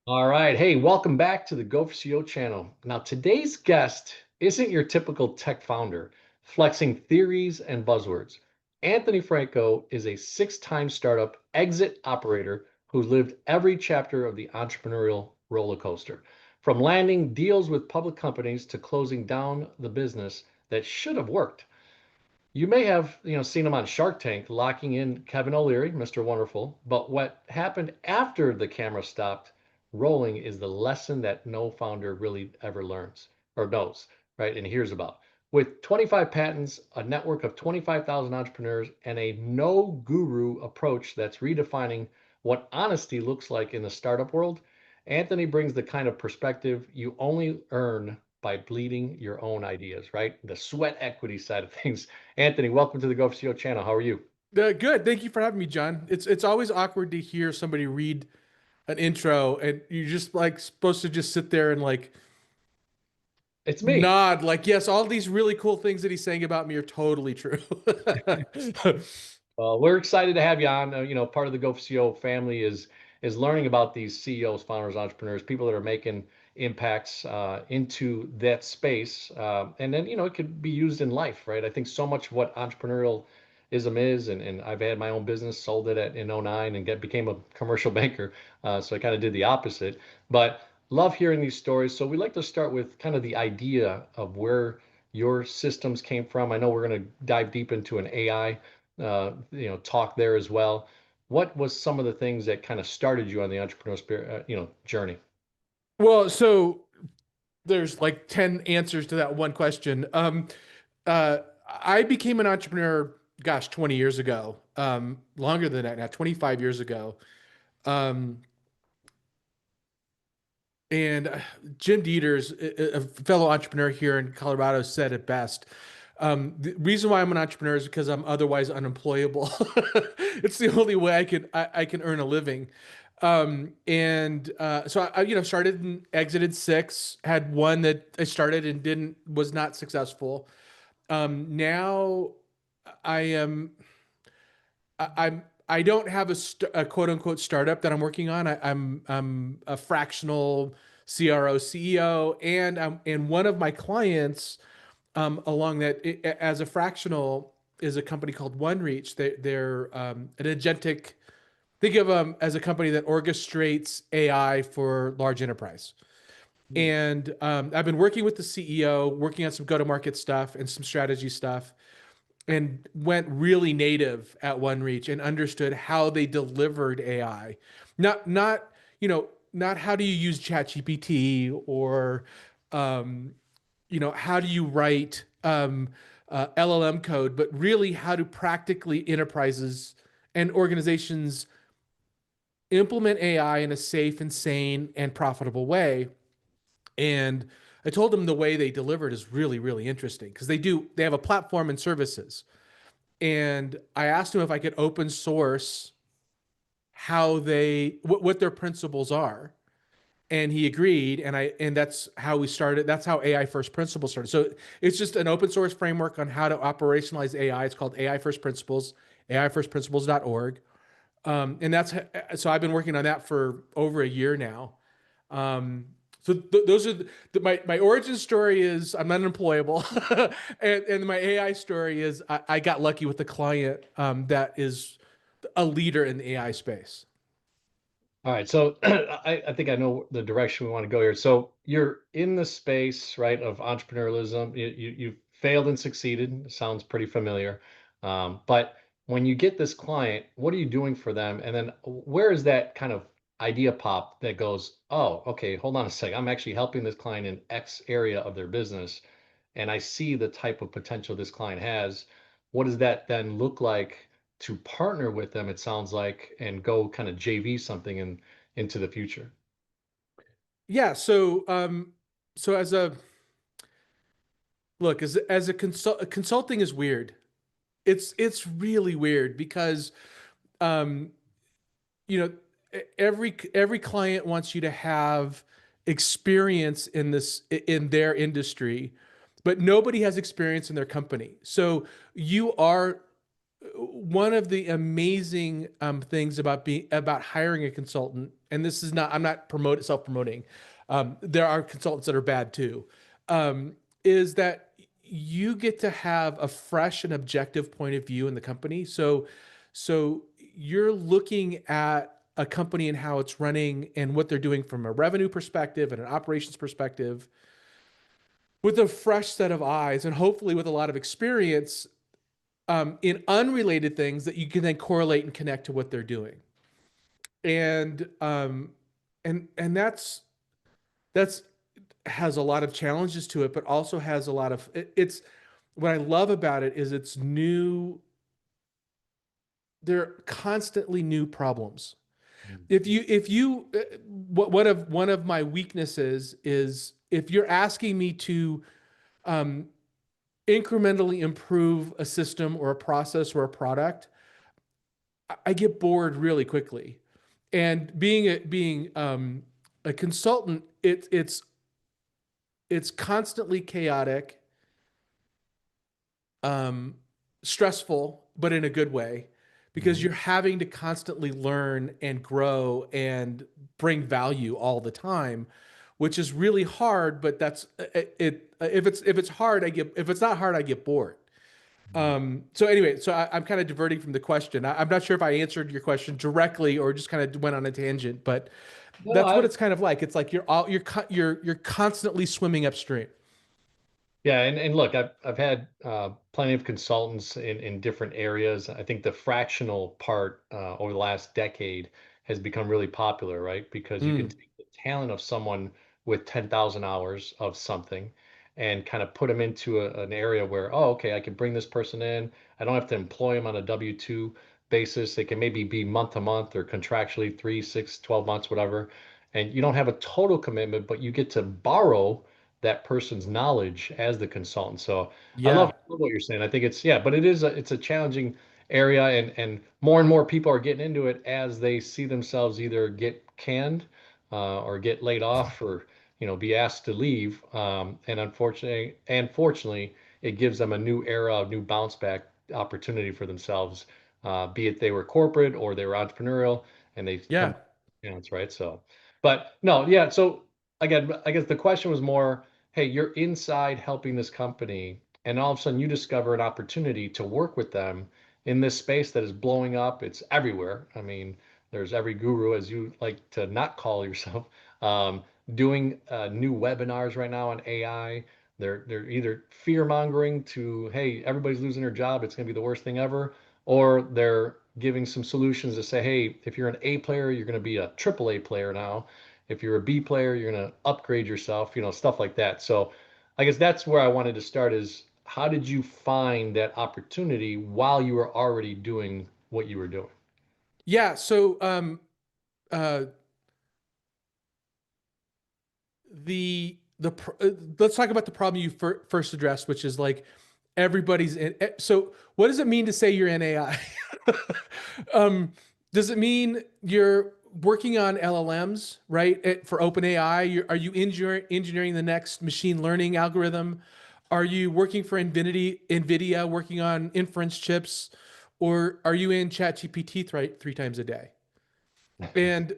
All right. Hey, welcome back to the Go for CO channel. Now, today's guest isn't your typical tech founder flexing theories and buzzwords. Anthony Franco is a six-time startup exit operator who lived every chapter of the entrepreneurial roller coaster, from landing deals with public companies to closing down the business that should have worked. You may have, seen him on Shark Tank locking in Kevin O'Leary, Mr. Wonderful, but what happened after the camera stopped rolling is the lesson that no founder really ever learns or knows, right? And hears about. With 25 patents, a network of 25,000 entrepreneurs, and a no guru approach that's redefining what honesty looks like in the startup world, Anthony brings the kind of perspective you only earn by bleeding your own ideas, right? The sweat equity side of things. Anthony, welcome to the Go for CO channel. How are you? Good. Thank you for having me, John. It's always awkward to hear somebody read an intro and you're just like supposed to just sit there and like It's me. nod, like, yes, all these really cool things that he's saying about me are totally true. We're excited to have you on. Part of the Go for CO family is learning about these CEOs, founders, entrepreneurs, people that are making impacts into that space, and then it could be used in life, right? I think so much what entrepreneurialism is, and I've had my own business, sold it in '09, and became a commercial banker. So I kind of did the opposite, but love hearing these stories. So we like to start with kind of the idea of where your systems came from. I know we're going to dive deep into an AI talk there as well. What was some of the things that kind of started you on the entrepreneurial spirit, journey? Well, so there's like 10 answers to that one question. Uh, I became an entrepreneur, gosh, 20 years ago, longer than that now, 25 years ago. Um, And Jim Dieters, a fellow entrepreneur here in Colorado, said it best. The reason why I'm an entrepreneur is because I'm otherwise unemployable. It's the only way I can earn a living. So I started and exited six. Had one that I started and didn't was not successful. Now I am I don't have a quote unquote startup that I'm working on. I'm a fractional CRO CEO, and one of my clients along as a fractional is a company called OneReach. They're an agentic. Think of them as a company that orchestrates AI for large enterprise. And I've been working with the CEO, working on some go-to-market stuff and some strategy stuff, and went really native at OneReach and understood how they delivered AI. Not how do you use ChatGPT or how do you write LLM code, but really how do practically enterprises and organizations implement AI in a safe and sane and profitable way. And I told them the way they delivered is really, really interesting because they have a platform and services. And I asked him if I could open source what their principles are, and he agreed. And that's how we started. That's how AI First Principles started. So it's just an open source framework on how to operationalize AI. It's called AI First Principles, aifirstprinciples.org. And so I've been working on that for over a year now. Um, those are my origin story is I'm unemployable, and my AI story is I got lucky with the client that is a leader in the AI space. All right, so I think I know the direction we want to go here. So you're in the space, right, of entrepreneurialism. You failed and succeeded. Sounds pretty familiar. But when you get this client, what are you doing for them? And then where is that kind of idea pop that goes, oh, okay, hold on a sec. I'm actually helping this client in X area of their business, and I see the type of potential this client has. What does that then look like to partner with them, it sounds like, and go kind of JV something into the future? Yeah. So as a look as a consulting is weird. It's really weird because um, you know every client wants you to have experience in their industry, but nobody has experience in their company. So you are one of the amazing things about hiring a consultant, and this is not, I'm not self promoting. There are consultants that are bad too. Is that you get to have a fresh and objective point of view in the company. So you're looking at a company and how it's running and what they're doing from a revenue perspective and an operations perspective with a fresh set of eyes and hopefully with a lot of experience in unrelated things that you can then correlate and connect to what they're doing. And that's has a lot of challenges to it, but also has a lot of it's what I love about it is it's new. There are constantly new problems. If you one of my weaknesses is if you're asking me to um, incrementally improve a system or a process or a product, I get bored really quickly. And being a consultant, it's constantly chaotic, um, stressful, but in a good way, because Mhm. you're having to constantly learn and grow and bring value all the time, which is really hard. But that's it. If it's hard, I get if it's not hard, I get bored. Mhm. So anyway, I'm kind of diverting from the question. I'm not sure if I answered your question directly or just kind of went on a tangent, but No, that's what it's kind of like. It's like you're constantly swimming upstream. yeah, and look, I've had plenty of consultants in different areas. I think the fractional part over the last decade has become really popular, right? Because you can Mm, take the talent of someone with 10,000 hours of something and kind of put them into an area where, oh, okay, I can bring this person in. I don't have to employ them on a W-2 basis. They can maybe be month to month or contractually 3, 6, 12 months, whatever. And you don't have a total commitment, but you get to borrow that person's knowledge as the consultant. So yeah. I love what you're saying. I think it's yeah, but it's a challenging area and more people are getting into it as they see themselves either get canned or get laid off or be asked to leave. And fortunately, it gives them a new era, a new bounce back opportunity for themselves. Be it they were corporate or they were entrepreneurial, and they come, Yeah. that's right. So, but no, yeah. So again, I guess the question was more, hey, you're inside helping this company, and all of a sudden you discover an opportunity to work with them in this space that is blowing up. It's everywhere. I mean, there's every guru, as you like to not call yourself, um, doing new webinars right now on AI. They're either fear mongering to, hey, everybody's losing their job, it's going to be the worst thing ever, or they're giving some solutions to say, hey, if you're an A player, you're going to be a triple A player now. If you're a B player, you're going to upgrade yourself, stuff like that. So I guess that's where I wanted to start is how did you find that opportunity while you were already doing what you were doing? Yeah. So uh, let's talk about the problem you first addressed, which is like everybody's in. So what does it mean to say you're in AI? um, does it mean you're working on LLMs, right? For OpenAI, are you engineering the next machine learning algorithm? Are you working for NVIDIA, working on inference chips, or are you in ChatGPT three times a day? And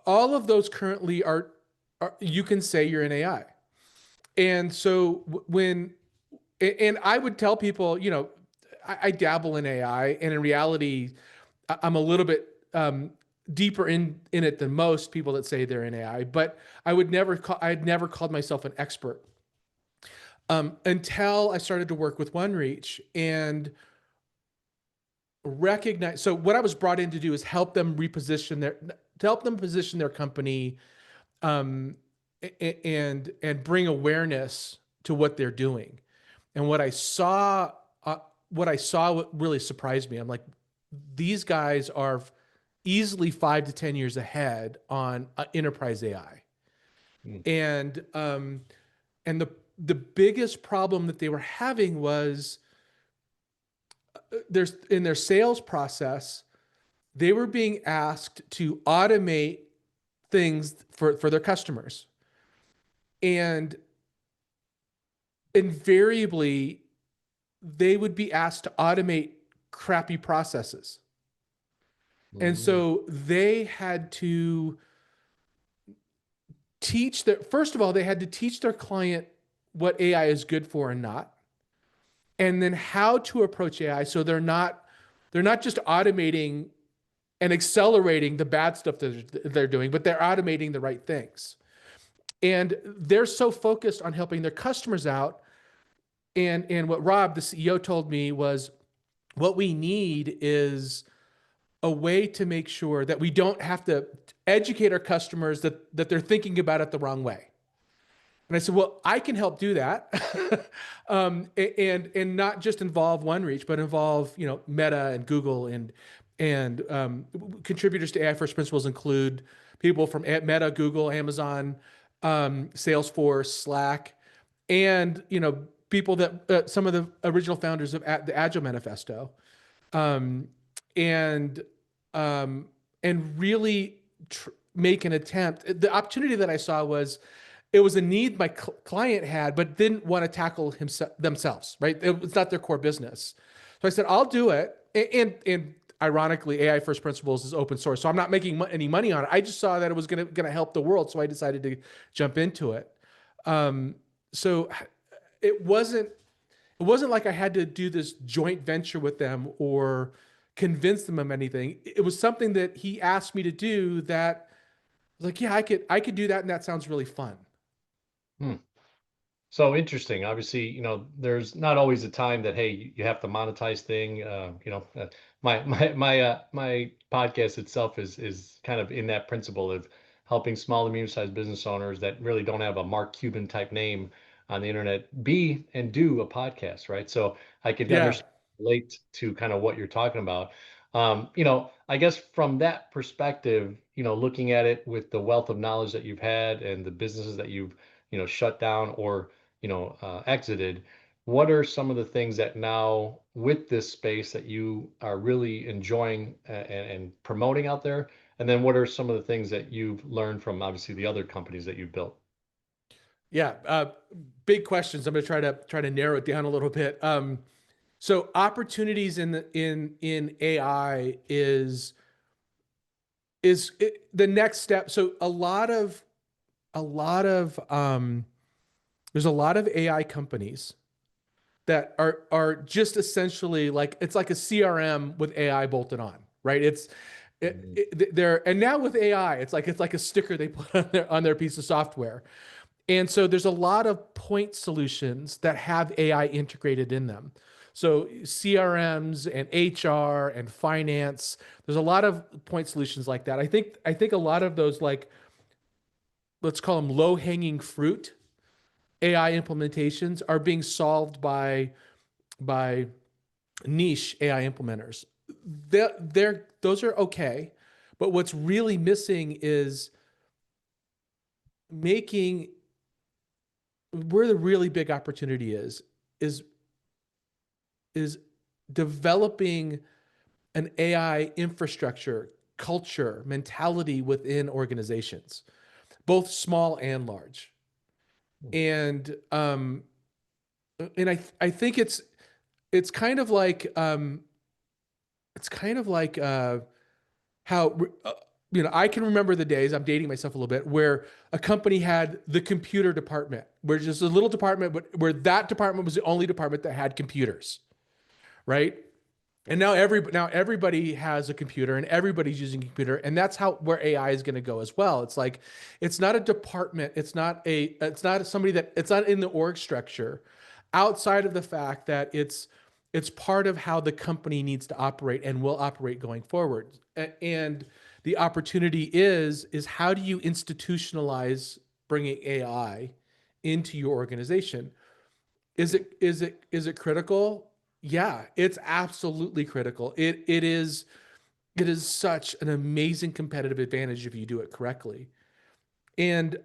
all of those currently are you can say you're in AI. And so when and I would tell people, I dabble in AI, and in reality, I'm a little bit deeper in it than most people that say they're in AI. But I'd never called myself an expert until I started to work with OneReach and recognize. So what I was brought in to do is help them position their company um, and bring awareness to what they're doing. And what I saw, what really surprised me. I'm like, these guys are easily 5 to 10 years ahead on enterprise AI, Mm, and the biggest problem that they were having was there's in their sales process, they were being asked to automate things for their customers, and invariably they would be asked to automate crappy processes. And Mm, so they had to teach their, first of all, they had to teach their client what AI is good for and not, and then how to approach AI so they're not just automating and accelerating the bad stuff that they're doing, but they're automating the right things. And they're so focused on helping their customers out. And what Rob, the CEO, told me was, what we need is a way to make sure that we don't have to educate our customers that they're thinking about it the wrong way. And I said, well, I can help do that, and not just involve OneReach, but involve Meta and Google and contributors to AI First Principles include people from Meta, Google, Amazon, Salesforce, Slack, and people that some of the original founders of the Agile Manifesto, um, and um, and really make an attempt. The opportunity that I saw was, it was a need my client had, but didn't want to tackle themselves. Right? It's not their core business. So I said, I'll do it. And ironically, AI First Principles is open source, so I'm not making any money on it. I just saw that it was gonna help the world, so I decided to jump into it. Um, so it wasn't it wasn't like I had to do this joint venture with them or convince them of anything. It was something that he asked me to do that I was like, yeah, I could do that, and that sounds really fun. hmm. So interesting. Obviously, there's not always a time that, hey, you have to monetize thing. My podcast itself is kind of in that principle of helping small and medium-sized business owners that really don't have a Mark Cuban type name on the internet be and do a podcast, right? So I could Yeah. understand, relate to kind of what you're talking about. I guess from that perspective, looking at it with the wealth of knowledge that you've had and the businesses that you've shut down or exited, what are some of the things that now with this space that you are really enjoying and promoting out there? And then what are some of the things that you've learned from obviously the other companies that you've built? Yeah, big questions. I'm going to try to narrow it down a little bit. So opportunities in AI the next step. So a lot of there's a lot of AI companies that are just essentially like, it's like a CRM with AI bolted on, right? Mhm. They're, and now with AI, it's like a sticker they put on their piece of software. And so there's a lot of point solutions that have AI integrated in them. So CRMs and HR and finance, there's a lot of point solutions like that. I think a lot of those, like, let's call them low hanging fruit AI implementations, are being solved by niche AI implementers. Those are okay, but what's really missing is making, where the really big opportunity is is developing an AI infrastructure, culture, mentality within organizations, both small and large. And I think it's kind of like how I can remember the days, I'm dating myself a little bit, where a company had the computer department, where just a little department, but where that department was the only department that had computers, right? And now everybody has a computer and everybody's using a computer, and that's how where AI is going to go as well. It's like, it's not a department, it's not somebody that, it's not in the org structure, outside of the fact that it's part of how the company needs to operate and will operate going forward. And the opportunity is how do you institutionalize bringing AI into your organization? Is it critical? Yeah, it's absolutely critical. It is such an amazing competitive advantage if you do it correctly. And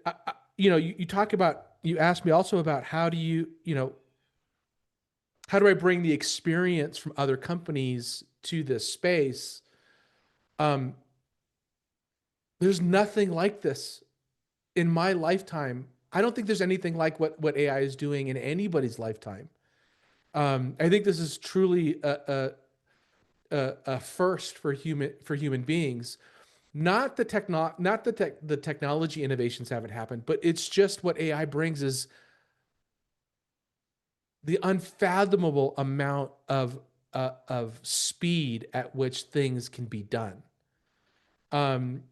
you talk about, you asked me also about how do I bring the experience from other companies to this space? Um, there's nothing like this in my lifetime. I don't think there's anything like what AI is doing in anybody's lifetime. I think this is truly a first for human beings. Not the the technology innovations haven't happened, but it's just what AI brings is the unfathomable amount of speed at which things can be done. Um,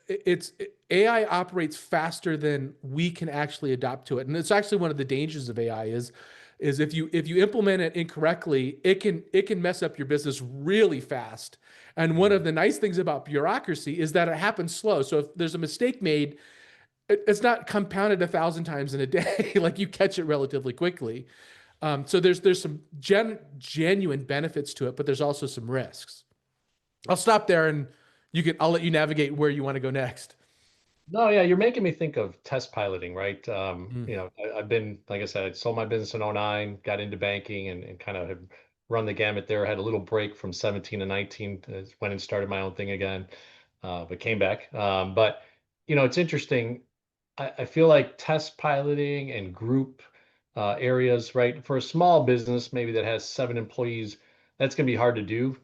it's AI operates faster than we can actually adapt to it, and it's actually one of the dangers of AI is if you implement it incorrectly, it can mess up your business really fast. And one of the nice things about bureaucracy is that it happens slow. So if there's a mistake made, it's not compounded 1,000 times in a day. Like you catch it relatively quickly. So there's some genuine benefits to it, but there's also some risks. I'll stop there and I'll let you navigate where you want to go next. No, yeah, you're making me think of test piloting, right? Mm. I've been, like I said, I sold my business in '09, got into banking and kind of have run the gamut there. Had a little break from 17 to 19, went and started my own thing again, but came back. But, it's interesting. I feel like test piloting and group areas, right? For a small business, maybe that has 7 employees, that's going to be hard to do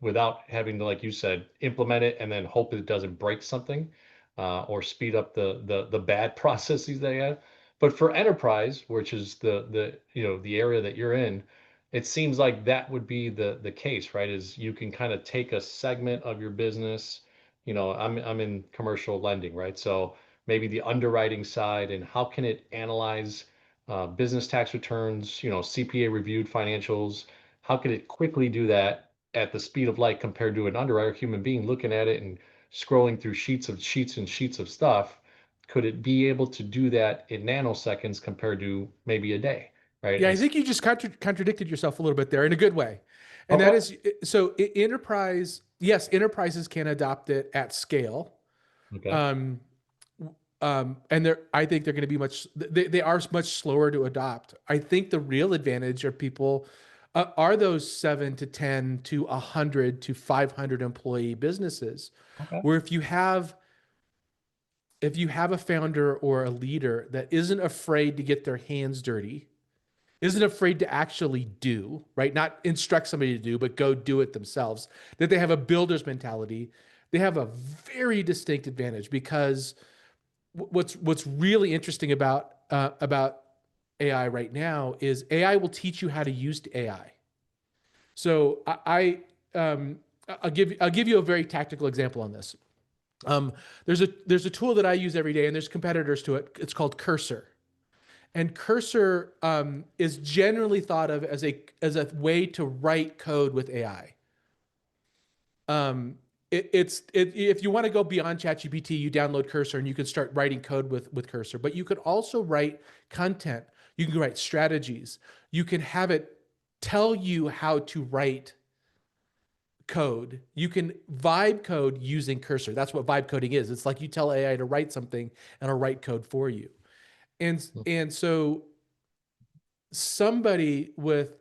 without having to, like you said, implement it and then hope it doesn't break something or speed up the bad processes they have. But for enterprise, which is the area that you're in, it seems like that would be the case, right? Is you can kind of take a segment of your business. I'm in commercial lending, right? So maybe the underwriting side and how can it analyze business tax returns, CPA reviewed financials. How can it quickly do that at the speed of light compared to an underwriter, human being looking at it and scrolling through sheets and sheets of stuff? Could it be able to do that in nanoseconds compared to maybe a day, right? Yeah, I And think you just contradicted yourself a little bit there in a good way. And that okay, is so enterprise, yes, enterprises can adopt it at scale. okay, Um, and I think they're going to be they are much slower to adopt. I think the real advantage are people, are those 7 to 10 to 100 to 500 employee businesses, okay, where if you have a founder or a leader that isn't afraid to get their hands dirty, isn't afraid to actually do, right? Not instruct somebody to do, but go do it themselves, that they have a builder's mentality, they have a very distinct advantage because what's really interesting about AI right now is AI will teach you how to use AI. So I'll give you a very tactical example on this. Um, there's a tool that I use every day, and there's competitors to it. It's called Cursor, and Cursor is generally thought of as a way to write code with AI. Um, if you want to go beyond ChatGPT, you download Cursor and you can start writing code with Cursor. But you could also write content. You can write strategies. You can have it tell you how to write code. You can vibe code using Cursor. That's what vibe coding is. It's like you tell AI to write something and it'll write code for you. And so somebody with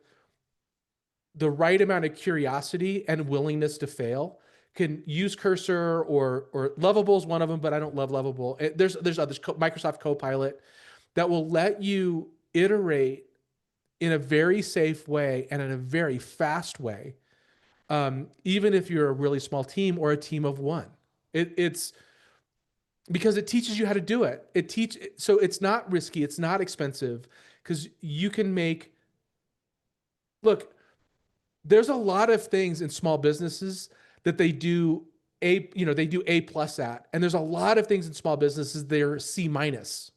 the right amount of curiosity and willingness to fail can use Cursor or Lovable is one of them, but I don't love Lovable. There's others, Microsoft Copilot, that will let you iterate in a very safe way and in a very fast way, even if you're a really small team or a team of one. It's because it teaches you how to do it. So it's not risky, it's not expensive because you can make look. There's a lot of things in small businesses that they do A plus at, and there's a lot of things in small businesses they're C minus.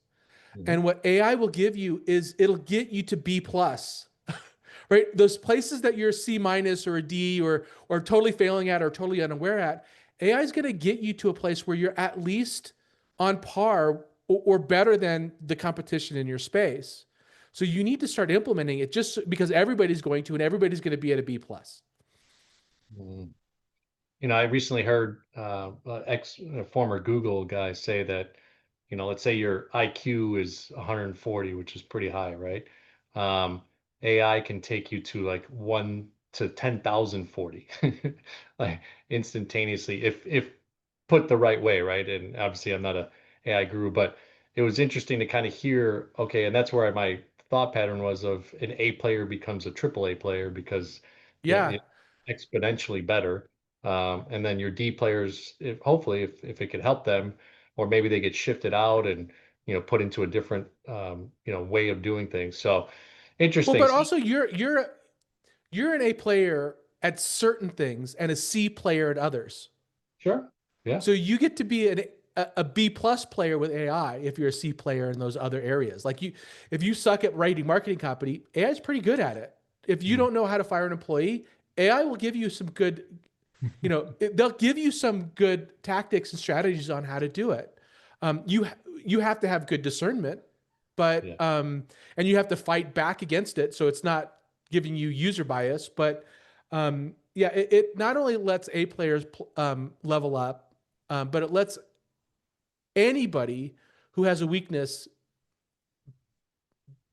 mhm, And what AI will give you is it'll get you to B plus, right? Those places that you're C minus or a D or totally failing at or totally unaware at, AI is going to get you to a place where you're at least on par or better than the competition in your space. So you need to start implementing it just because everybody's going to, and everybody's going to be at a B plus. mhm. I recently heard ex former Google guy say that, let's say your IQ is 140, which is pretty high, right? Um, AI can take you to like 1 to 10,040, like instantaneously, if put the right way, right? And obviously, I'm not a AI guru, but it was interesting to kind of hear, okay, and that's where my thought pattern was of an A player becomes a triple A player because Yeah. exponentially better. And then your D players, if hopefully if it could help them, or maybe they get shifted out and put into a different way of doing things. So Well, interesting. but also you're an A player at certain things and a C player at others. Sure. Yeah. So you get to be a B plus player with AI if you're a C player in those other areas. Like if you suck at writing marketing copy, AI is pretty good at it. If you Mm. don't know how to fire an employee, AI will give you some good, they'll give you some good tactics and strategies on how to do it. You have to have good discernment, Yeah. and you have to fight back against it, so it's not giving you user bias. But yeah, it not only lets A players level up, but it lets anybody who has a weakness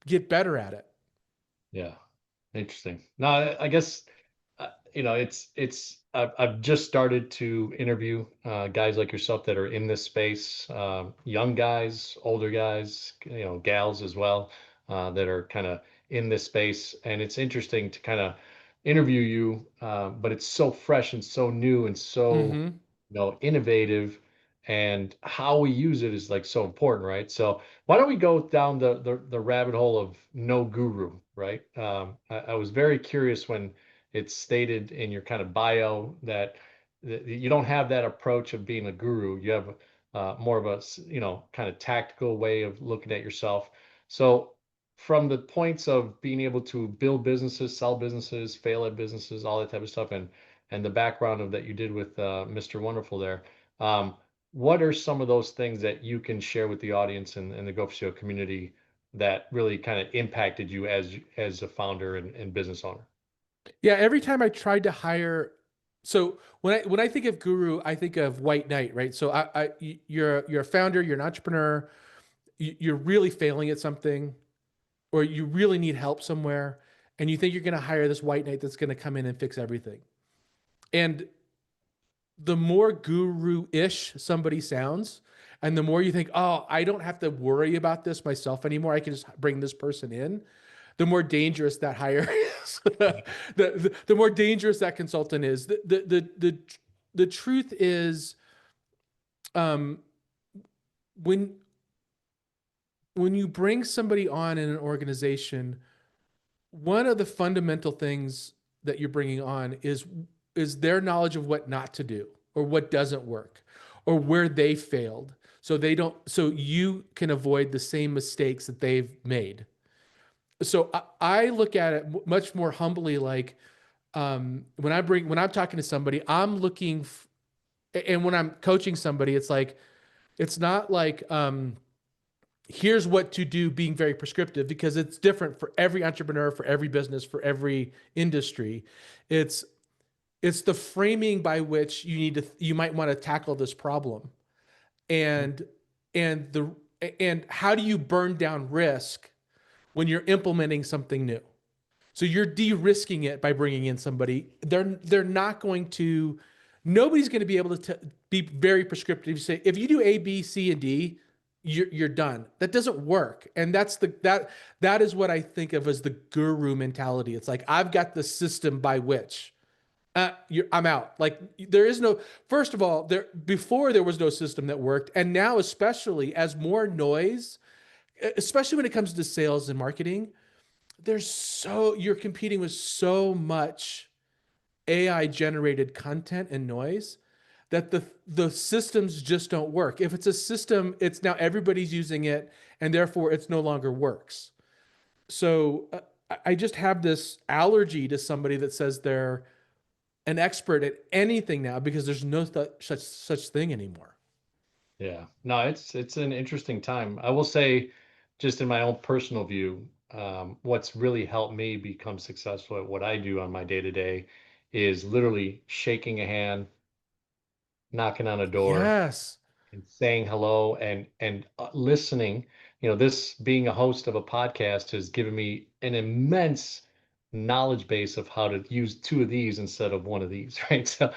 get better at it. Yeah. Interesting. No, I guess I've just started to interview guys like yourself that are in this space, young guys, older guys, gals as well, that are kind of in this space, and it's interesting to kind of interview you, but it's so fresh and so new and so Mm-hmm. innovative, and how we use it is like so important, right? So why don't we go down the rabbit hole of no guru, right? I was very curious when it's stated in your kind of bio that you don't have that approach of being a guru. You have more of a kind of tactical way of looking at yourself. So from the points of being able to build businesses, sell businesses, fail at businesses, all that type of stuff, and the background of that you did with Mr. Wonderful there. Um, what are some of those things that you can share with the audience and the GoFCO community that really kind of impacted you as a founder and business owner? Yeah, every time I tried to hire, so when I think of guru, I think of white knight, right? So you're a founder, you're an entrepreneur, you're really failing at something, or you really need help somewhere, and you think you're going to hire this white knight that's going to come in and fix everything. And the more guru-ish somebody sounds, and the more you think, oh, I don't have to worry about this myself anymore. I can just bring this person in. The more dangerous that hire is. The more dangerous that consultant is. The truth is, um, when when you bring somebody on in an organization, one of the fundamental things that you're bringing on is their knowledge of what not to do or what doesn't work or where they failed, so you can avoid the same mistakes that they've made. So I look at it much more humbly, like, when I'm talking to somebody, and when I'm coaching somebody, it's not like, here's what to do, being very prescriptive, because it's different for every entrepreneur, for every business, for every industry. It's it's the framing by which you might want to tackle this problem, and and the and how do you burn down risk when you're implementing something new. So you're de-risking it by bringing in somebody. They're not going to. Nobody's going to be able to be very prescriptive. Say, if you do A, B, C, and D, you're done. That doesn't work, and that is what I think of as the guru mentality. It's like, I've got the system by which I'm out. Like, there is no. First of all, before there was no system that worked, and now, especially as more noise, especially when it comes to sales and marketing, you're competing with so much AI generated content and noise that the systems just don't work. If it's a system, it's now everybody's using it, and therefore it's no longer works. So I just have this allergy to somebody that says they're an expert at anything now, because there's no such thing anymore. Yeah, no, it's an interesting time. I will say, just in my own personal view, what's really helped me become successful at what I do on my day to day is literally shaking a hand, knocking on a door, Yes. and saying hello and listening. This being a host of a podcast has given me an immense knowledge base of how to use two of these instead of one of these, right? So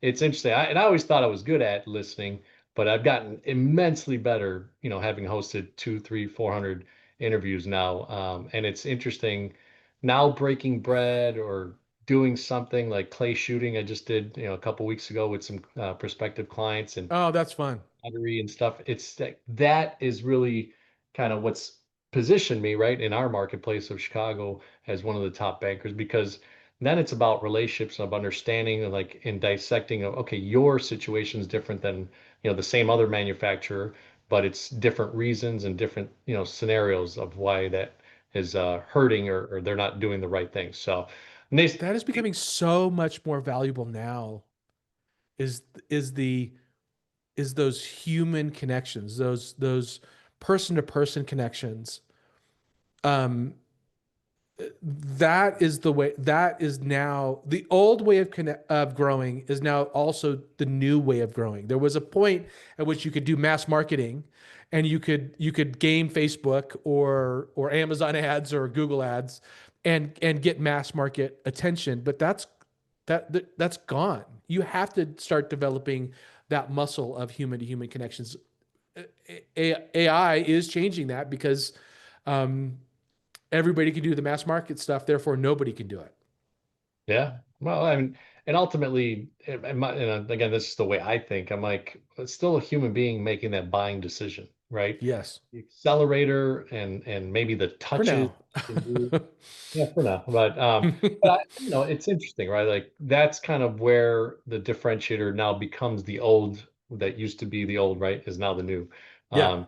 it's interesting. And I always thought I was good at listening, but I've gotten immensely better, having hosted 2, 3, 400 interviews now. And it's interesting now breaking bread or doing something like clay shooting. I just did, a couple weeks ago with some prospective clients, and Oh, that's fun. pottery and stuff. It's like that is really kind of what's positioned me right in our marketplace of Chicago as one of the top bankers, because then it's about relationships of understanding and like in dissecting of, okay, your situation is different than, the same other manufacturer, but it's different reasons and different, scenarios of why that is hurting, or they're not doing the right thing. So, and they, That is becoming so much more valuable now. Is is the is those human connections, those person to person connections. Um, that is the way. That is now the old way of growing is now also the new way of growing. There was a point at which you could do mass marketing, and you could game Facebook or Amazon ads or Google ads, and get mass market attention. But that's gone. You have to start developing that muscle of human to human connections. AI is changing that because um, everybody can do the mass market stuff, therefore nobody can do it. Yeah. Well, I mean, and ultimately, and again, this is the way I think. I'm like, it's still a human being making that buying decision, right? Yes, The accelerator and maybe the for touches now. you can do. Yeah, for now. But it's interesting, right? Like that's kind of where the differentiator now becomes the old that used to be the old, right? Is now the new. Yeah. Um,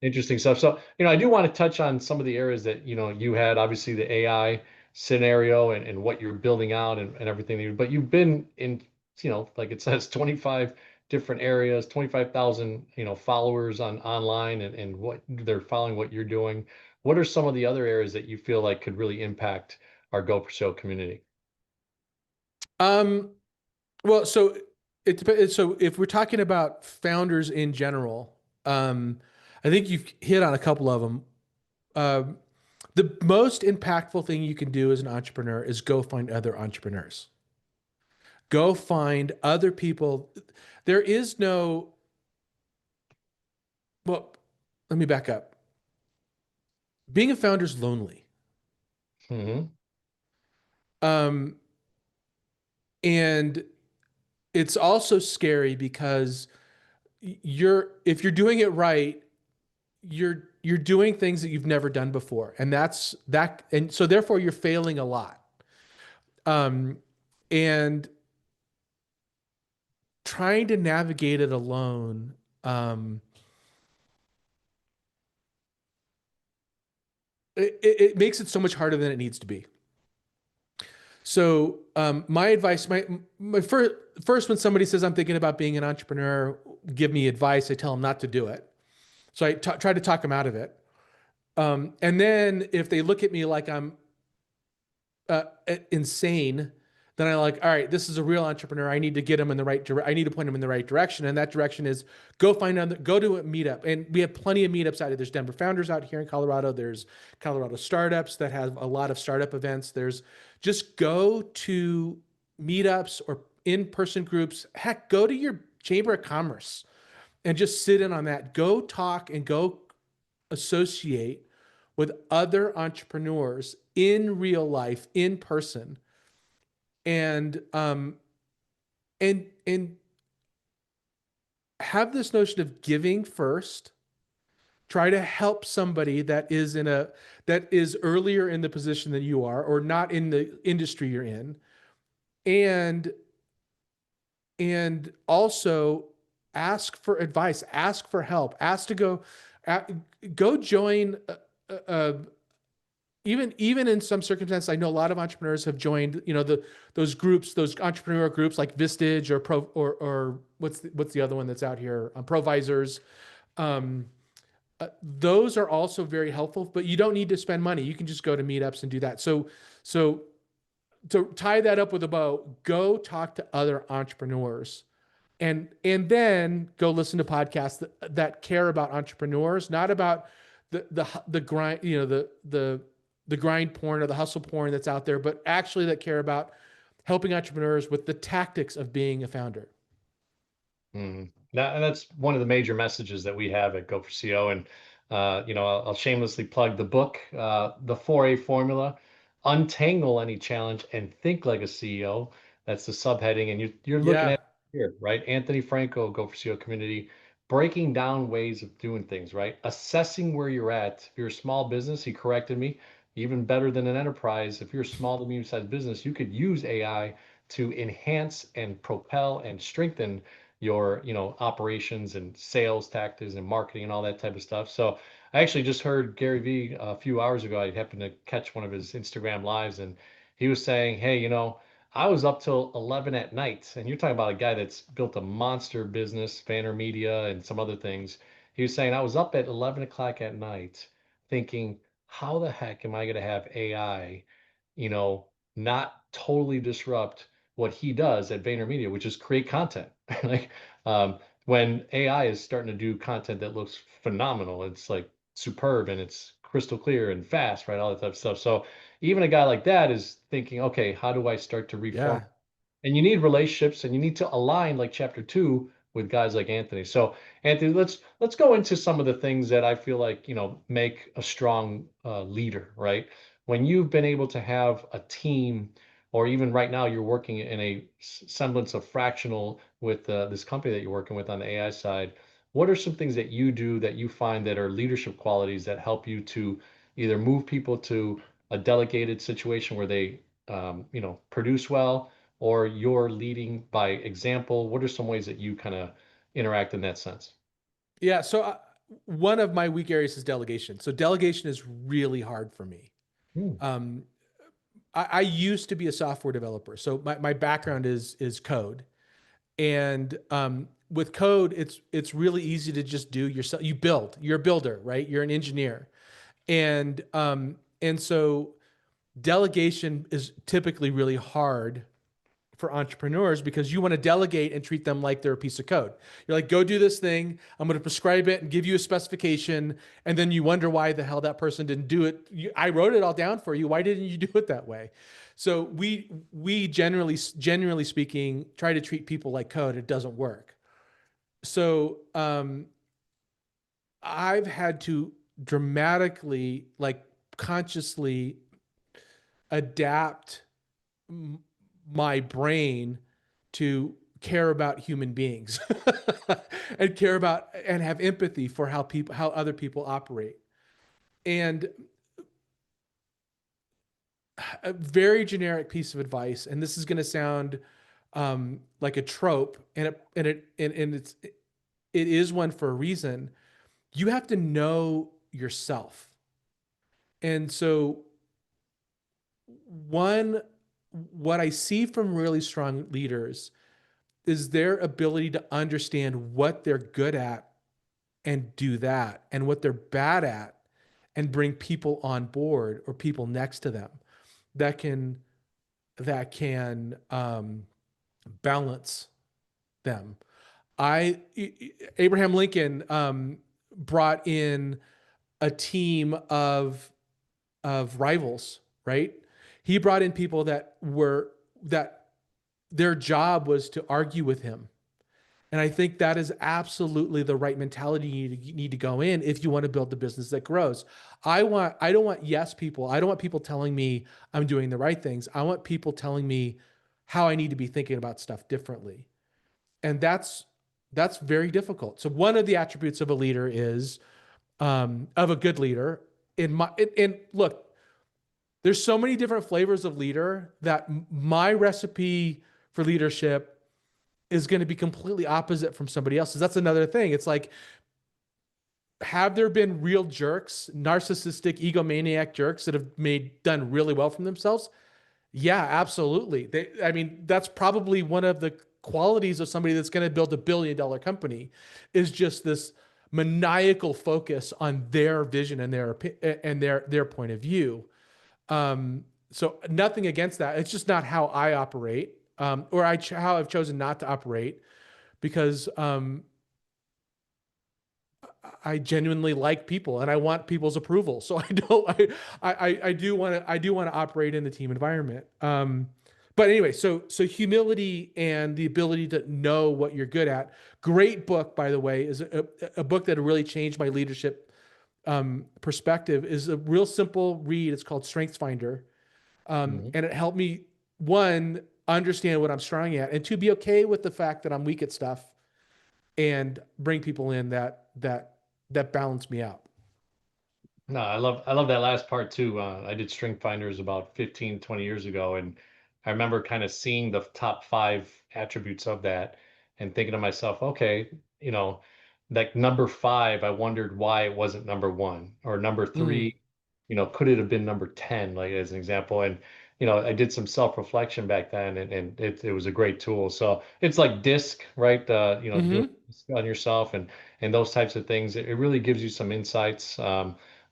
Interesting stuff. So, I do want to touch on some of the areas that, you had obviously the AI scenario and what you're building out and everything. But you've been in, like it says, 25 different areas, 25,000, followers on online, and what they're following what you're doing. What are some of the other areas that you feel like could really impact our Go for Show community? Um, well, so it depends. So if we're talking about founders in general, I think you've hit on a couple of them. Um, the most impactful thing you can do as an entrepreneur is go find other entrepreneurs. Go find other people. There is no, well, let me back up. Being a founder is lonely. Hmm. Um, and it's also scary because if you're doing it right, you're doing things that you've never done before. And so therefore you're failing a lot. Um, and trying to navigate it alone, um, it makes it so much harder than it needs to be. So my advice, my first when somebody says I'm thinking about being an entrepreneur, give me advice. I tell them not to do it. So I try to talk them out of it. And then if they look at me like I'm insane, then I like, all right, this is a real entrepreneur. I need to get him in the right direction. I need to point him in the right direction. And that direction is go to a meetup. And we have plenty of meetups out there. There's Denver Founders out here in Colorado. There's Colorado Startups that have a lot of startup events. There's just go to meetups or in-person groups. Heck, go to your Chamber of Commerce and just sit in on that. Go talk and go associate with other entrepreneurs in real life, in person, and and have this notion of giving first. Try to help somebody that is earlier in the position than you are, or not in the industry you're in, and also ask for advice, ask for help, ask to uh, go join even in some circumstances. I know a lot of entrepreneurs have joined, those groups, those entrepreneur groups like Vistage or Pro or what's the other one that's out here, Provisors. Um, those are also very helpful, but you don't need to spend money. You can just go to meetups and do that. So to tie that up with a bow, go talk to other entrepreneurs, and then go listen to podcasts that care about entrepreneurs, not about the grind, the grind porn or the hustle porn that's out there, but actually that care about helping entrepreneurs with the tactics of being a founder. And that's one of the major messages that we have at Go for CO. And I'll shamelessly plug the book, the 4A Formula. untangle any challenge and think like a CEO. That's the subheading. And you're looking Yeah. at here, right? Anthony Franco, Go for CEO community, breaking down ways of doing things, right? Assessing where you're at. If you're a small business, he corrected me, even better than an enterprise. If you're a small to medium-sized business, you could use AI to enhance and propel and strengthen your, operations and sales tactics and marketing and all that type of stuff. So I actually just heard Gary Vee a few hours ago. I happened to catch one of his Instagram lives, and he was saying, "Hey, I was up till 11 at night." And you're talking about a guy that's built a monster business, VaynerMedia, and some other things. He was saying, "I was up at 11 o'clock at night thinking, how the heck am I going to have AI, you know, not totally disrupt what he does at VaynerMedia, which is create content." Like, when AI is starting to do content that looks phenomenal, it's like superb and it's crystal clear and fast, right? All that type of stuff. So even a guy like that is thinking, okay, how do I start to reform? Yeah. And you need relationships and you need to align like chapter two with guys like Anthony. So Anthony, let's go into some of the things that I feel like, make a strong leader, right? When you've been able to have a team, or even right now you're working in a semblance of fractional with this company that you're working with on the AI side, what are some things that you do that you find that are leadership qualities that help you to either move people to a delegated situation where they produce well, or you're leading by example? What are some ways that you kind of interact in that sense? Yeah. So one of my weak areas is delegation. So delegation is really hard for me. Hmm. Um, I used to be a software developer, so my background is code, and with code, it's really easy to just do yourself. You build. You're a builder, right? You're an engineer, and so delegation is typically really hard for entrepreneurs because you want to delegate and treat them like they're a piece of code. You're like, go do this thing. I'm going to prescribe it and give you a specification. And then you wonder why the hell that person didn't do it. I wrote it all down for you. Why didn't you do it that way? So we generally speaking, try to treat people like code. It doesn't work. So I've had to dramatically, like consciously adapt my brain to care about human beings and care about and have empathy for how other people operate. And a very generic piece of advice, and this is going to sound like a trope, and it is one for a reason. You have to know yourself. And so one what I see from really strong leaders is their ability to understand what they're good at and do that, and what they're bad at and bring people on board or people next to them that can balance them. I Abraham Lincoln brought in a team of rivals, right? He brought in people that their job was to argue with him. And I think that is absolutely the right mentality you need to go in if you want to build the business that grows. I don't want yes people. I don't want people telling me I'm doing the right things. I want people telling me how I need to be thinking about stuff differently. And that's very difficult. So one of the attributes of a leader is of a good leader in look, there's so many different flavors of leader that my recipe for leadership is going to be completely opposite from somebody else's. That's another thing. It's like, have there been real jerks, narcissistic, egomaniac jerks that have done really well from themselves? Yeah, absolutely. I mean, that's probably one of the qualities of somebody that's going to build $1 billion company is just this maniacal focus on their vision and their point of view. So nothing against that. It's just not how I operate, how I've chosen not to operate because I genuinely like people and I want people's approval. So I don't. I do want to operate in the team environment. But anyway, so humility and the ability to know what you're good at. Great book, by the way, is a book that really changed my leadership perspective. Is a real simple read. It's called Strengths Finder. Mhm. And it helped me, one, understand what I'm strong at, and two, be okay with the fact that I'm weak at stuff and bring people in that balance me out. No, I love that last part too. I did string finders about 15, 20 years ago, and I remember kind of seeing the top five attributes of that and thinking to myself, okay, you know, like number five, I wondered why it wasn't number one or number Mm, three, could it have been number 10, like as an example? And I did some self-reflection back then, and it was a great tool. So it's like DISC, right? Doing hmm. on yourself and those types of things. It really gives you some insights.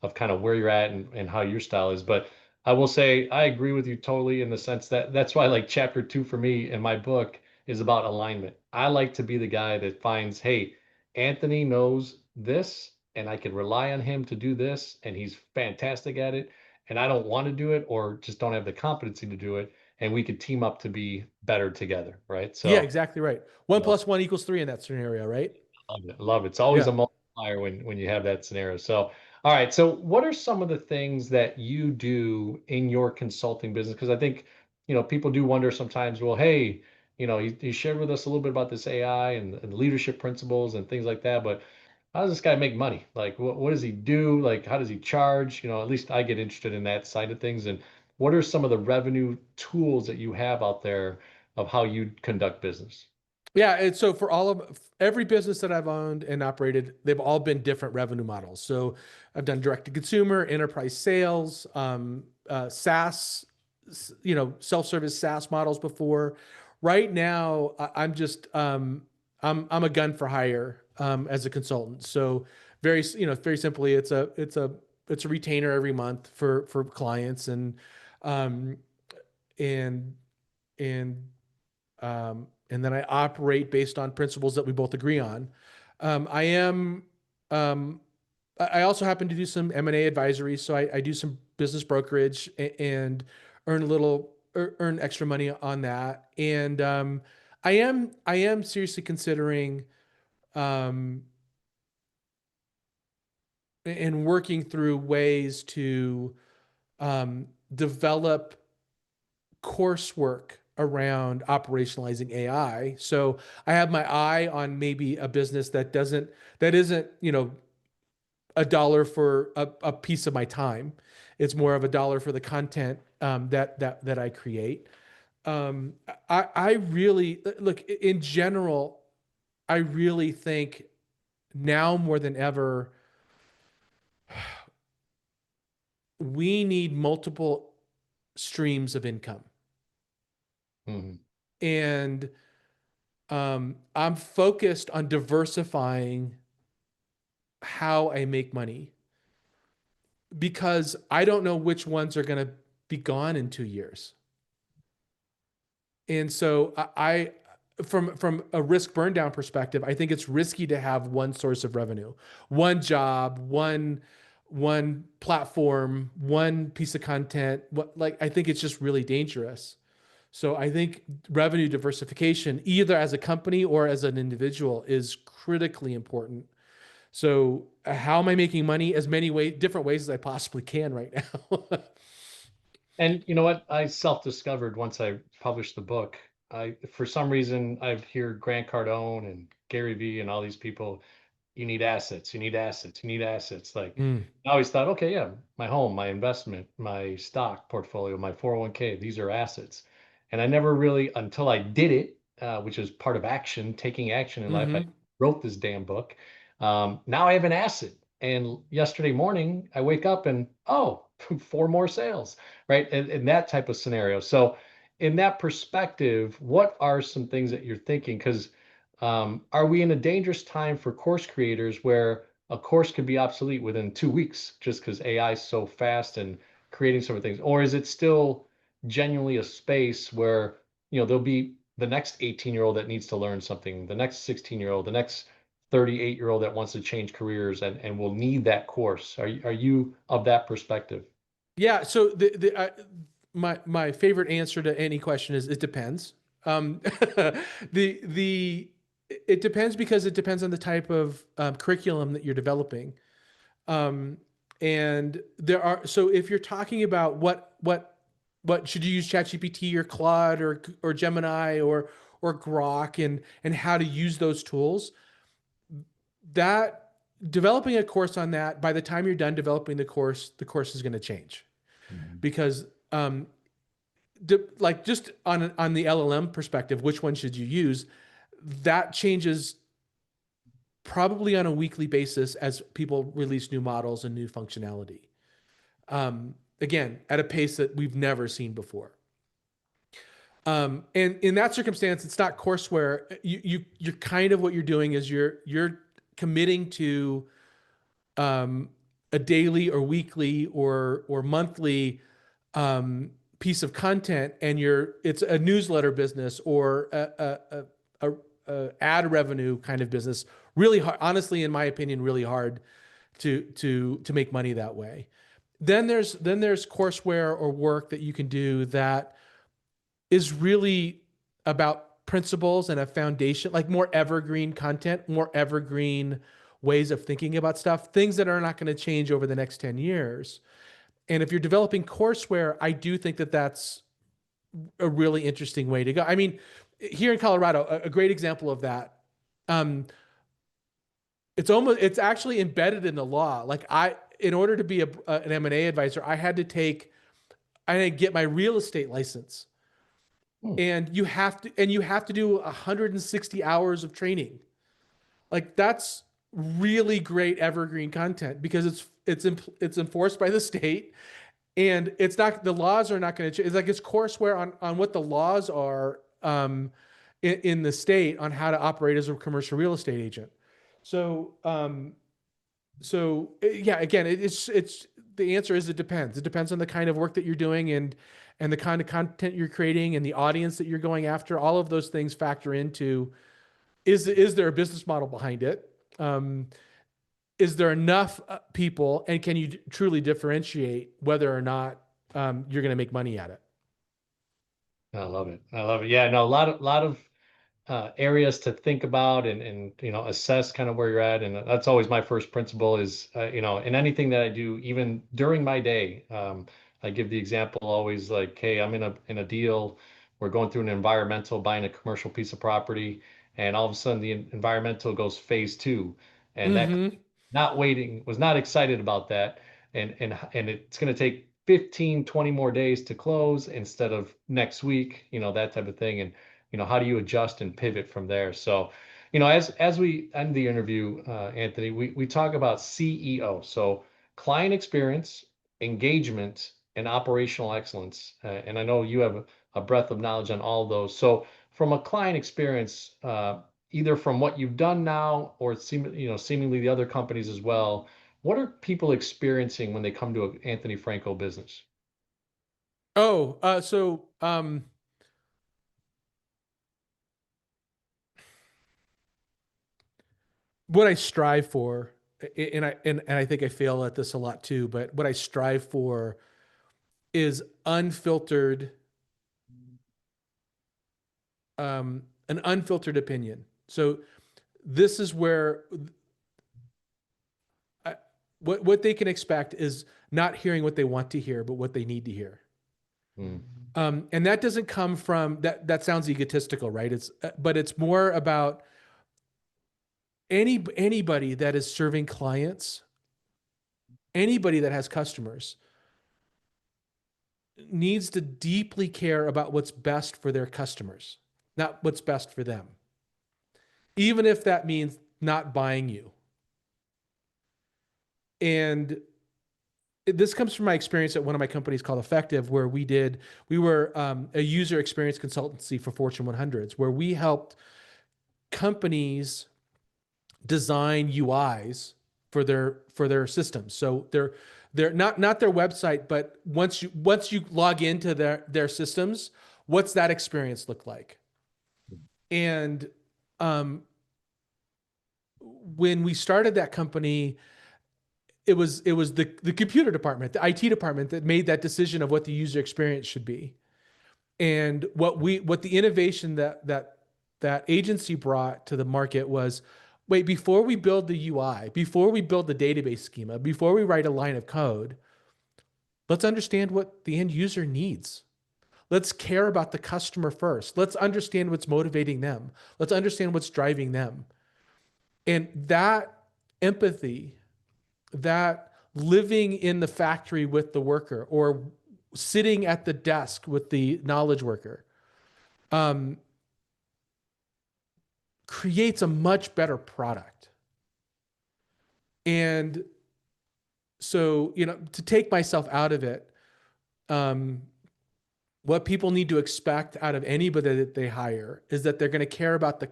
Of kind of where you're at and how your style is. But I will say I agree with you totally in the sense that that's why like chapter two for me in my book is about alignment. I like to be the guy that finds, hey, Anthony knows this and I can rely on him to do this and he's fantastic at it. And I don't want to do it or just don't have the competency to do it. And we could team up to be better together, right? Yeah, So, exactly right. One you know, plus one equals three in that scenario, right? love it. Love it. It's always Yeah. a multiplier when you have that scenario. So, all right. So, what are some of the things that you do in your consulting business? Because I think, people do wonder sometimes, well, hey, you shared with us a little bit about this AI and leadership principles and things like that, but how does this guy make money? Like, what does he do? Like, how does he charge? At least I get interested in that side of things. And what are some of the revenue tools that you have out there of how you conduct business? Yeah, and so for all of every business that I've owned and operated, they've all been different revenue models. So I've done direct to consumer, enterprise sales, SaaS, self-service SaaS models before. Right now, I'm just I'm a gun for hire as a consultant. So very simply, it's a retainer every month for clients um, and and and then I operate based on principles that we both agree on. I am. Um, I also happen to do some M&A advisory, so I do some business brokerage and earn extra money on that. And I am seriously considering um, and working through ways to develop coursework around operationalizing AI. So I have my eye on maybe a business that isn't, a dollar for a piece of my time. It's more of a dollar for the content that I create. I really look in general. I really think now more than ever, we need multiple streams of income, Mhm. and I'm focused on diversifying how I make money because I don't know which ones are going to be gone in 2 years. And so from a risk burn down perspective, I think it's risky to have one source of revenue, one job, one platform, one piece of content. I think it's just really dangerous. So I think revenue diversification, either as a company or as an individual, is critically important. So how am I making money as many different ways as I possibly can right now? And you know what? I self-discovered once I published the book. For some reason, I've heard Grant Cardone and Gary Vee and all these people, you need assets, you need assets, you need assets. Like Mm, I always thought, okay, yeah, my home, my investment, my stock portfolio, my 401k, these are assets. And I never really, until I did it, which is part of action, taking action in life, I hmm. wrote this damn book. Now I have an asset. And yesterday morning, I wake up and, oh, four more sales, right? And that type of scenario. So, in that perspective, what are some things that you're thinking? Because are we in a dangerous time for course creators where a course could be obsolete within 2 weeks just because AI is so fast and creating some of things? Or is it still genuinely a space where, there'll be the next 18-year-old that needs to learn something, the next 16-year-old, the next 38-year-old that wants to change careers and will need that course? Are you of that perspective? Yeah. So my favorite answer to any question is it depends. The it depends because it depends on the type of curriculum that you're developing. Um, and there are so if you're talking about what what should you use ChatGPT or Claude or Gemini or Grok and how to use those tools. That developing a course on that, by the time you're done developing the course is going to change Mhm. because like just on the LLM perspective, which one should you use? That changes probably on a weekly basis as people release new models and new functionality. Again, at a pace that we've never seen before. And in that circumstance, it's not courseware. You're kind of what you're doing is you're committing to a daily or weekly or monthly piece of content, and it's a newsletter business or a ad revenue kind of business. Really hard, honestly, in my opinion, really hard to make money that way. Then there's courseware or work that you can do that is really about principles and a foundation, like more evergreen content, more evergreen ways of thinking about stuff, things that are not going to change over the next 10 years. And if you're developing courseware, I do think that that's a really interesting way to go. I mean, here in Colorado, a great example of that. Um, it's actually embedded in the law. Like in order to be an M&A advisor, I had to get my real estate license, Hmm. and you have to do 160 hours of training. Like that's really great evergreen content because it's enforced by the state, and it's not the laws are not going to change. It's like it's courseware on what the laws are in the state on how to operate as a commercial real estate agent. So yeah, again, it's the answer is it depends. It depends on the kind of work that you're doing and the kind of content you're creating and the audience that you're going after. All of those things factor into is there a business model behind it? Is there enough people, and can you truly differentiate whether or not you're going to make money at it? I love it. I love it. Yeah, no, a lot of areas to think about and assess kind of where you're at. And that's always my first principle is in anything that I do, even during my day. I give the example always like, hey, I'm in a deal. We're going through an environmental, buying a commercial piece of property, and all of a sudden the environmental goes phase two, and that Mm-hmm. not waiting, was not excited about that. And it's going to take 15, 20 more days to close instead of next week, that type of thing. And, how do you adjust and pivot from there? So, as we end the interview, Anthony, we talk about CEO. So client experience, engagement, and operational excellence. And I know you have a breadth of knowledge on all of those. So from a client experience, either from what you've done now or seemingly the other companies as well, what are people experiencing when they come to an Anthony Franco business? So what I strive for, and I think I fail at this a lot too, but what I strive for is an unfiltered opinion. So this is where what they can expect is not hearing what they want to hear, but what they need to hear. Mm. And that doesn't come from that. That sounds egotistical, right? But it's more about anybody that is serving clients, anybody that has customers needs to deeply care about what's best for their customers, not what's best for them, even if that means not buying you. And this comes from my experience at one of my companies called Effective, where we were a user experience consultancy for Fortune 100s, where we helped companies design UIs for their systems. So they're not their website, but once you log into their systems, what's that experience look like? And um, when we started that company, it was the computer department, the IT department that made that decision of what the user experience should be. And what the innovation that agency brought to the market was, wait, before we build the UI, before we build the database schema, before we write a line of code, let's understand what the end user needs. Let's care about the customer first. Let's understand what's motivating them. Let's understand what's driving them. And that empathy, that living in the factory with the worker or sitting at the desk with the knowledge worker, um, creates a much better product. And so, to take myself out of it, um, what people need to expect out of anybody that they hire is that they're going to care about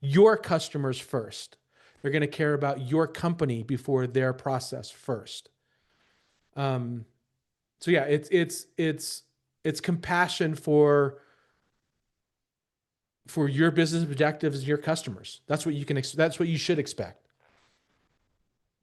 your customers first. They're going to care about your company before their process first. Um, so yeah, it's compassion for your business objectives and your customers. That's what that's what you should expect.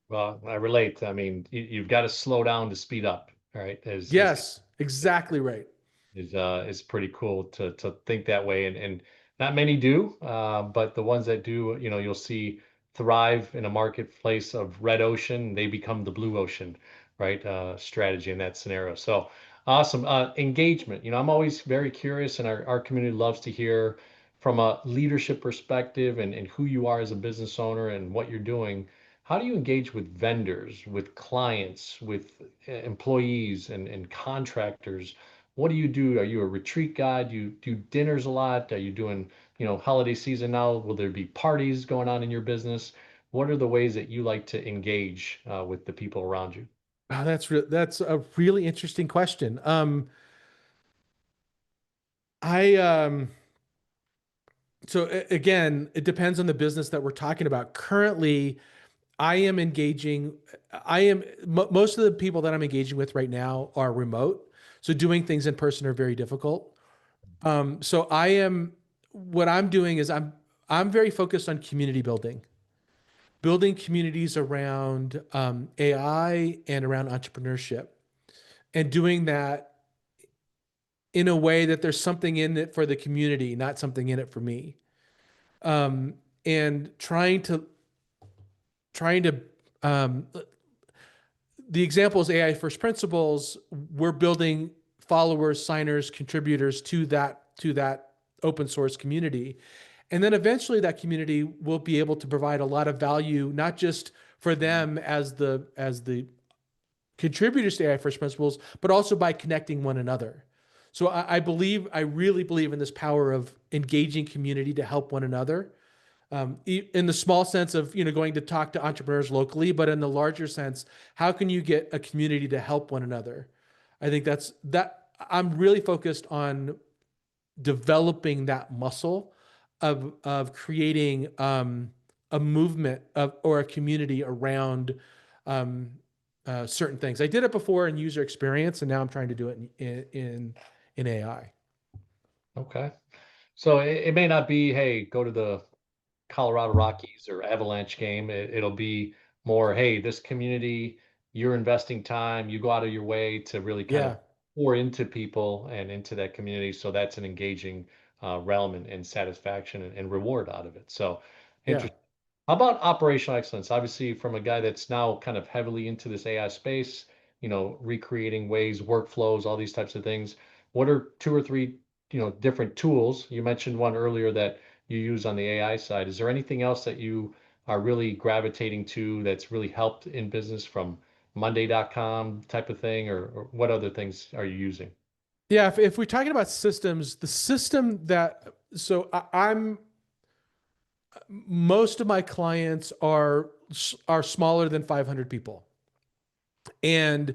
Well, I relate. I mean, you've got to slow down to speed up, right? As Yes, exactly right. is pretty cool to think that way, and not many do, but the ones that do, you'll see thrive in a marketplace of red ocean, they become the blue ocean, right? Strategy in that scenario. So awesome. Engagement. I'm always very curious, and our community loves to hear from a leadership perspective and who you are as a business owner and what you're doing. How do you engage with vendors, with clients, with employees and contractors? What do you do? Are you a retreat guide? You do dinners a lot? Are you doing, holiday season now? Will there be parties going on in your business? What are the ways that you like to engage with the people around you? Oh, that's a really interesting question. I so again, it depends on the business that we're talking about. Currently, I am engaging. Most of the people that I'm engaging with right now are remote, so doing things in person are very difficult. So what I'm doing is I'm very focused on community building, building communities around AI and around entrepreneurship, and doing that in a way that there's something in it for the community, not something in it for me. Um, and trying to um, the example is AI first principles. We're building followers, signers, contributors to that open source community. And then eventually that community will be able to provide a lot of value, not just for them as the contributors to AI first principles, but also by connecting one another. So I really believe in this power of engaging community to help one another, in the small sense of going to talk to entrepreneurs locally, but in the larger sense, how can you get a community to help one another? I think that I'm really focused on developing that muscle of creating a movement or a community around um, certain things. I did it before in user experience, and now I'm trying to do it in AI. Okay. So it may not be, hey, go to the Colorado Rockies or Avalanche game. It'll be more, hey, this community, you're investing time, you go out of your way to really kind of Yeah, pour into people and into that community. So that's an engaging realm and satisfaction and reward out of it. So yeah. interesting. How about operational excellence? Obviously, from a guy that's now kind of heavily into this AI space, recreating ways, workflows, all these types of things. What are two or three, different tools? You mentioned one earlier that you use on the AI side. Is there anything else that you are really gravitating to that's really helped in business from Monday.com type of thing, or what other things are you using? Yeah, if we're talking about systems, the system that so I'm most of my clients are smaller than 500 people. And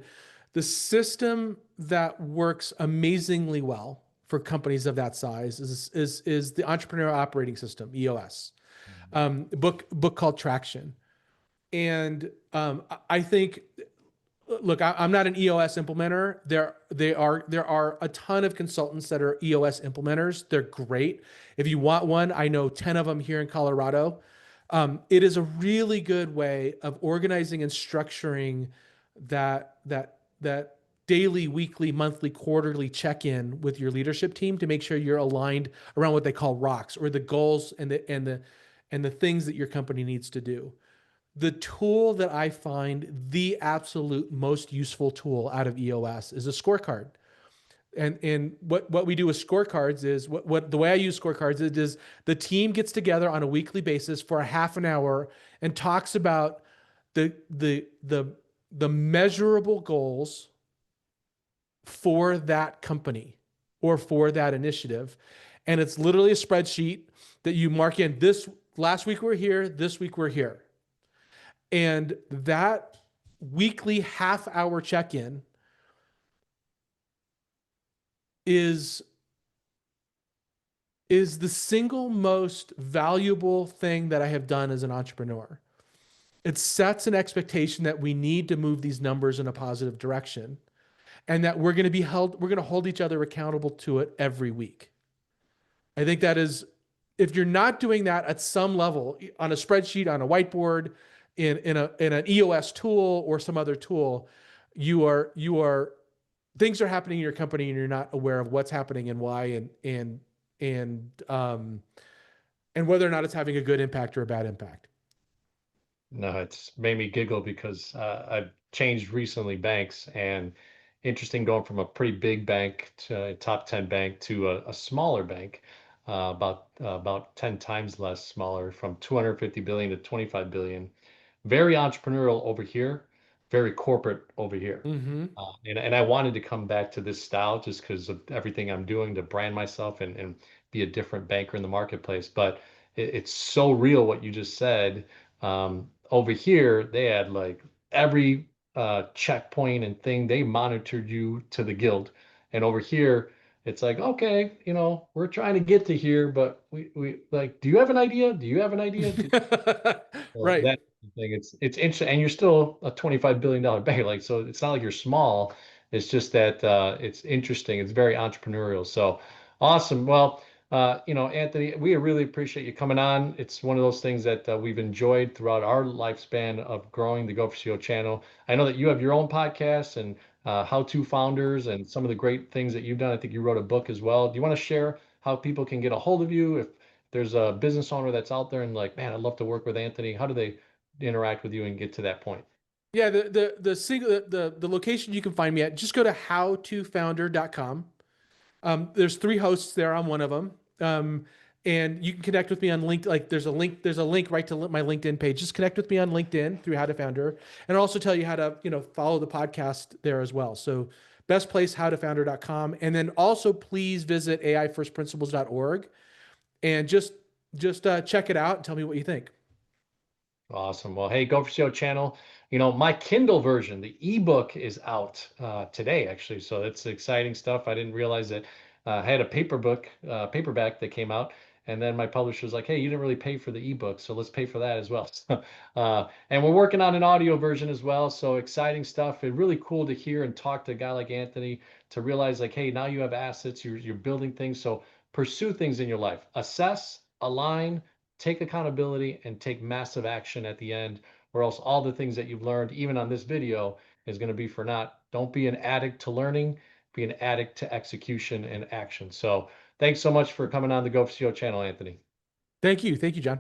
the system that works amazingly well for companies of that size is the Entrepreneurial Operating System, EOS, book called Traction. And I think, look, I'm not an EOS implementer. There are a ton of consultants that are EOS implementers. They're great. If you want one, I know 10 of them here in Colorado. It is a really good way of organizing and structuring that daily, weekly, monthly, quarterly check-in with your leadership team to make sure you're aligned around what they call rocks, or the goals and the things that your company needs to do. The tool that I find the absolute most useful tool out of EOS is a scorecard. And what we do with scorecards is what the way I use scorecards is the team gets together on a weekly basis for a half an hour and talks about the the the the measurable goals for that company or for that initiative. And it's literally a spreadsheet that you mark in this last week we're here, this week we're here. And that weekly half hour check in is is the single most valuable thing that I have done as an entrepreneur. It sets an expectation that we need to move these numbers in a positive direction and that we're going to hold each other accountable to it every week. I think that is, if you're not doing that at some level on a spreadsheet, on a whiteboard, in an EOS tool or some other tool, you are things are happening in your company and you're not aware of what's happening and why and and whether or not it's having a good impact or a bad impact. No, it's made me giggle because I've changed recently banks, and interesting going from a pretty big bank to a top 10 bank to a smaller bank, about 10 times less smaller, from 250 billion to 25 billion. Very entrepreneurial over here, very corporate over here. Mm-hmm. And I wanted to come back to this style just because of everything I'm doing to brand myself and be a different banker in the marketplace. But it's so real what you just said. Over here, they had like every checkpoint and thing, they monitored you to the guild. And over here, it's like, okay, we're trying to get to here, but we like, do you have an idea? Do you have an idea? So Right. that thing, it's interesting, and you're still a $25 billion bank, like, so it's not like you're small. It's just that it's interesting. It's very entrepreneurial. So awesome. Well, Anthony, we really appreciate you coming on. It's one of those things that we've enjoyed throughout our lifespan of growing the Go for CO channel. I know that you have your own podcast and how-to founders and some of the great things that you've done. I think you wrote a book as well. Do you want to share how people can get a hold of you if there's a business owner that's out there and like, man, I'd love to work with Anthony? How do they interact with you and get to that point? Yeah, the location you can find me at, just go to howtofounder.com. There's three hosts there. I'm one of them. And you can connect with me on LinkedIn. Like there's a link right to my LinkedIn page. Just connect with me on LinkedIn through How to Founder. And I'll also tell you how to, follow the podcast there as well. So best place, howtofounder.com. And then also please visit aifirstprinciples.org and just check it out and tell me what you think. Awesome. Well, hey, Go for SEO channel. My Kindle version, the ebook is out today, actually. So that's exciting stuff. I didn't realize that I had a paperback that came out. And then my publisher was like, hey, you didn't really pay for the ebook, so let's pay for that as well. And we're working on an audio version as well. So exciting stuff. It's really cool to hear and talk to a guy like Anthony to realize like, hey, now you have assets, you're building things. So pursue things in your life, assess, align, take accountability, and take massive action at the end, or else all the things that you've learned, even on this video, is going to be for naught. Don't be an addict to learning, be an addict to execution and action. So thanks so much for coming on the Go for CO channel, Anthony. Thank you. Thank you, John.